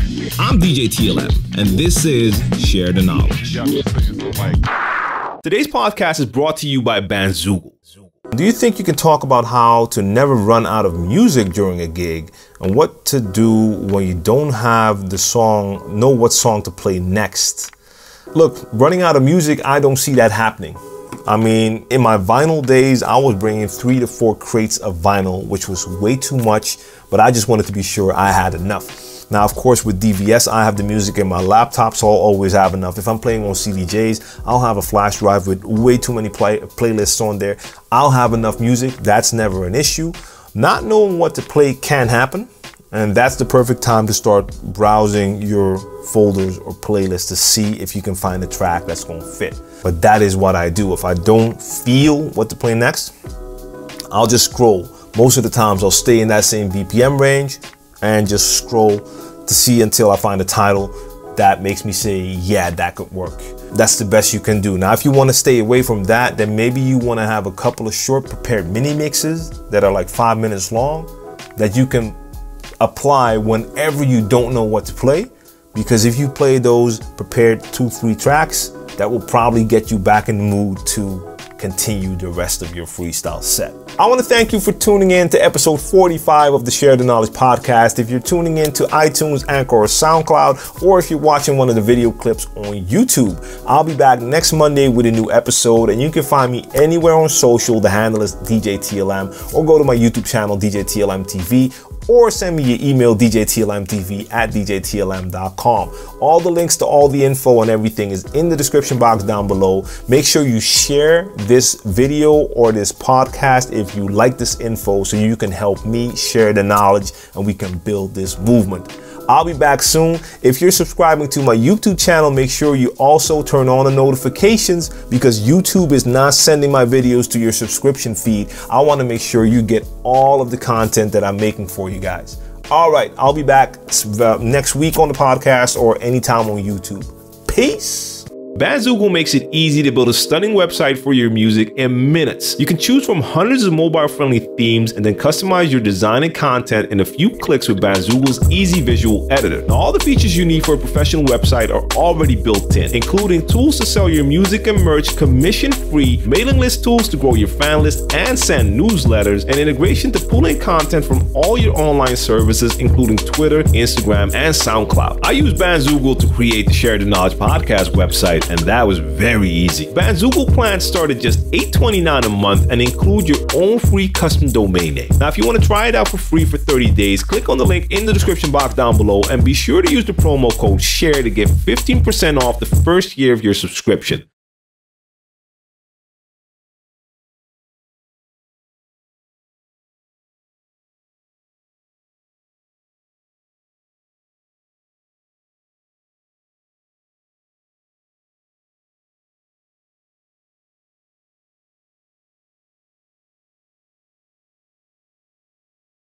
I'm djTLM, and this is Share the Knowledge. Today's podcast is brought to you by Bandzoogle. Do you think you can talk about how to never run out of music during a gig and what to do when you don't have the song, know what song to play next? Look, running out of music, I don't see that happening. I mean, in my vinyl days, I was bringing 3 to 4 crates of vinyl, which was way too much, but I just wanted to be sure I had enough. Now, of course, with DVS, I have the music in my laptop, so I'll always have enough. If I'm playing on CDJs, I'll have a flash drive with way too many playlists on there. I'll have enough music. That's never an issue. Not knowing what to play can happen, and that's the perfect time to start browsing your folders or playlists to see if you can find a track that's going to fit. But that is what I do. If I don't feel what to play next, I'll just scroll. Most of the times I'll stay in that same BPM range and just scroll to see until I find a title that makes me say, yeah, that could work. That's the best you can do. Now, if you want to stay away from that, then maybe you want to have a couple of short prepared mini mixes that are like 5 minutes long that you can apply whenever you don't know what to play. Because if you play those prepared 2-3 tracks, that will probably get you back in the mood to continue the rest of your freestyle set. I want to thank you for tuning in to episode 45 of the Share the Knowledge podcast. If you're tuning in to iTunes, Anchor, or SoundCloud, or if you're watching one of the video clips on YouTube, I'll be back next Monday with a new episode, and you can find me anywhere on social. The handle is djTLM, or go to my YouTube channel, djTLMtv, or send me your email, djTLMtv@djTLM.com. All the links to all the info and everything is in the description box down below. Make sure you share this video or this podcast if you like this info so you can help me share the knowledge and we can build this movement. I'll be back soon. If you're subscribing to my YouTube channel, make sure you also turn on the notifications because YouTube is not sending my videos to your subscription feed. I want to make sure you get all of the content that I'm making for you guys. All right, I'll be back next week on the podcast or anytime on YouTube. Peace. Bandzoogle makes it easy to build a stunning website for your music in minutes. You can choose from hundreds of mobile-friendly themes and then customize your design and content in a few clicks with Bandzoogle's easy visual editor. Now, all the features you need for a professional website are already built in, including tools to sell your music and merch commission-free, mailing list tools to grow your fan list and send newsletters, and integration to pull in content from all your online services, including Twitter, Instagram, and SoundCloud. I use Bandzoogle to create the Share the Knowledge podcast website, and that was very easy. Bandzoogle plans start at just $8.29 a month and include your own free custom domain name. Now, if you want to try it out for free for 30 days, click on the link in the description box down below and be sure to use the promo code SHARE to get 15% off the first year of your subscription.